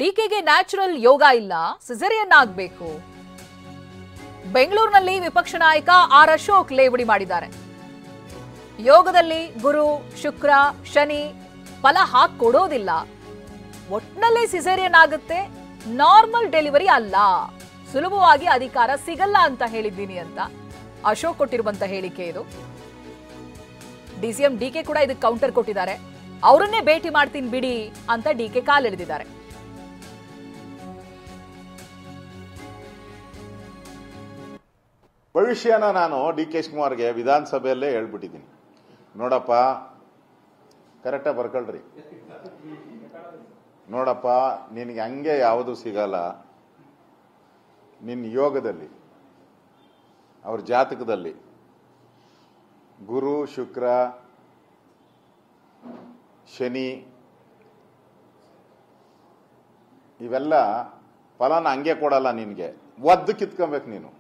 ಡಿಕೆಗೆ natural ಯೋಗ ಇಲ್ಲ, caesarean ಆಗಬೇಕು. ಬೆಂಗಳೂರಿನಲ್ಲಿ ವಿಪಕ್ಷ ನಾಯಕ ಆರ್ ಅಶೋಕ್ ಲೇವಡಿ ಮಾಡಿದ್ದಾರೆ. ಯೋಗದಲ್ಲಿ ಗುರು, ಶುಕ್ರ, ಶನಿ ಫಲ ಹಾಕೊಡೋದಿಲ್ಲ. ಒಟ್ನಲ್ಲಿ ಸಿಸೇರಿಯನ್ ಆಗುತ್ತೆ, ನಾರ್ಮಲ್ ಡೆಲಿವರಿ ಅಲ್ಲ. ಸುಲಭವಾಗಿ ಅಧಿಕಾರ ಸಿಗಲ್ಲ ಅಂತ ಹೇಳಿದ್ದೀನಿ ಅಂತ ಅಶೋಕ್ ಕೊಟ್ಟಿರುವಂತ ಹೇಳಿಕೆ ಇದು. ಡಿಸಿಎಂ ಡಿಕೆ ಕೂಡ ಇದಕ್ಕೆ ಕೌಂಟರ್ ಕೊಟ್ಟಿದ್ದಾರೆ. ಅವರನ್ನೇ ಭೇಟಿ ಮಾಡ್ತೀನಿ ಬಿಡಿ ಅಂತ ಡಿಕೆ ಕಾಲೆಳೆದಿದ್ದಾರೆ. ಭವಿಷ್ಯನ ನಾನು ಡಿ ಕೆ ಶಿವಕುಮಾರ್ಗೆ ವಿಧಾನಸಭೆಯಲ್ಲೇ ಹೇಳ್ಬಿಟ್ಟಿದ್ದೀನಿ. ನೋಡಪ್ಪ, ಕರೆಕ್ಟಾಗಿ ಬರ್ಕೊಳ್ರಿ. ನೋಡಪ್ಪ, ನಿನಗೆ ಹಂಗೆ ಯಾವುದು ಸಿಗಲ್ಲ. ನಿನ್ನ ಯೋಗದಲ್ಲಿ, ಅವ್ರ ಜಾತಕದಲ್ಲಿ ಗುರು, ಶುಕ್ರ, ಶನಿ ಇವೆಲ್ಲ ಫಲನ ಹಂಗೆ ಕೊಡಲ್ಲ. ನಿನಗೆ ಒದ್ದು ಕಿತ್ಕೊಬೇಕು ನೀನು.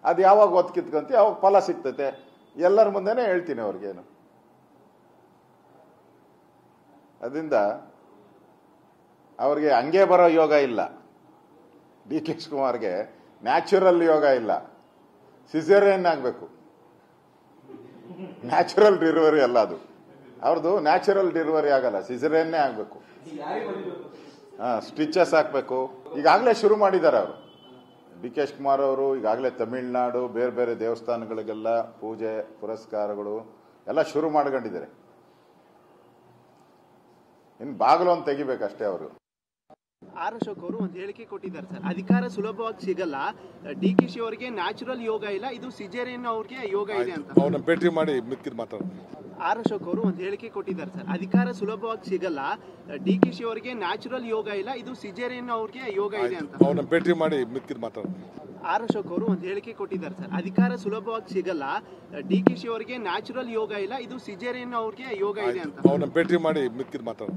ಅದು ಯಾವಾಗ ಒತ್ತು ಕಿತ್ಕೊಂತ ಯಾವಾಗ ಫಲ ಸಿಗ್ತೈತೆ ಎಲ್ಲರ ಮುಂದೆನೇ ಹೇಳ್ತೀನಿ ಅವ್ರಿಗೇನು. ಅದರಿಂದ ಅವ್ರಿಗೆ ಹಂಗೆ ಬರೋ ಯೋಗ ಇಲ್ಲ. ಡಿ ಕೆ ಶಿವಕುಮಾರ್ಗೆ ನ್ಯಾಚುರಲ್ ಯೋಗ ಇಲ್ಲ, ಸಿಸೇರಿಯನ್ ಆಗಬೇಕು. ನ್ಯಾಚುರಲ್ ಡೆಲಿವರಿ ಅಲ್ಲ ಅದು. ಅವ್ರದ್ದು ನ್ಯಾಚುರಲ್ ಡೆಲಿವರಿ ಆಗಲ್ಲ, ಸಿಸೇರಿಯನ್ನೇ ಆಗಬೇಕು. ಸ್ಟಿಚಸ್ ಹಾಕ್ಬೇಕು. ಈಗಾಗಲೇ ಶುರು ಮಾಡಿದ್ದಾರೆ ಅವರು. ಡಿ ಕೆ ಶಿವಕುಮಾರ್ ಅವರು ಈಗಾಗಲೇ ತಮಿಳುನಾಡು ಬೇರೆ ಬೇರೆ ದೇವಸ್ಥಾನಗಳಿಗೆಲ್ಲ ಪೂಜೆ ಪುರಸ್ಕಾರಗಳು ಎಲ್ಲ ಶುರು ಮಾಡ್ಕೊಂಡಿದ್ದಾರೆ. ಇನ್ನು ಬಾಗಿಲು ಅಂತ ತೆಗಿಬೇಕಷ್ಟೇ ಅವರು. ಆರ್ ಅಶೋಕ್ ಅವರು ಒಂದು ಹೇಳಿಕೆ ಕೊಟ್ಟಿದ್ದಾರೆ ಸರ್, ಅಧಿಕಾರ ಸುಲಭವಾಗಿ ಸಿಗಲ್ಲ, ಡಿ ಕೆ ಶಿ ಅವರಿಗೆ ನ್ಯಾಚುರಲ್ ಯೋಗ ಇಲ್ಲ, ಇದು ಸಿಜೇರಿಯನ್ ಅವ್ರಿಗೆ ಯೋಗ ಇದೆ ಅಂತ ಅವನ್ನ ಭೇಟಿ ಮಾಡಿ ಮಿಕ್ಕಿದ್ ಮಾತಾಡ. ಆರ್ ಅಶೋಕ್ ಅವರು ಒಂದು ಹೇಳಿಕೆ ಕೊಟ್ಟಿದ್ದಾರೆ ಸರ್, ಅಧಿಕಾರ ಸುಲಭವಾಗಿ ಸಿಗಲ್ಲ, ಡಿ ಕೆ ಶಿ ಅವರಿಗೆ ನ್ಯಾಚುರಲ್ ಯೋಗ ಇಲ್ಲ, ಇದು ಸಿಜೇರಿಯನ್ ಅವ್ರಿಗೆ ಯೋಗ ಇದೆ ಅಂತ ಅವನ್ನ ಭೇಟಿ ಮಾಡಿ ಮಿಕ್ಕಿದ್ ಮಾತಾಡ. ಆರ್ ಅಶೋಕ್ ಅವರು ಒಂದು ಹೇಳಿಕೆ ಕೊಟ್ಟಿದ್ದಾರೆ ಸರ್, ಅಧಿಕಾರ ಸುಲಭವಾಗಿ ಸಿಗಲ್ಲ, ಡಿ ಕೆ ಶಿ ಅವರಿಗೆ ನ್ಯಾಚುರಲ್ ಯೋಗ ಇಲ್ಲ, ಇದು ಸಿಜೇರಿಯನ್ ಅವ್ರಿಗೆ ಯೋಗ ಇದೆ ಅಂತ ಅವನ್ನ ಭೇಟಿ ಮಾಡಿ ಮಿಕ್ಕಿದ್ ಮಾತಾಡ.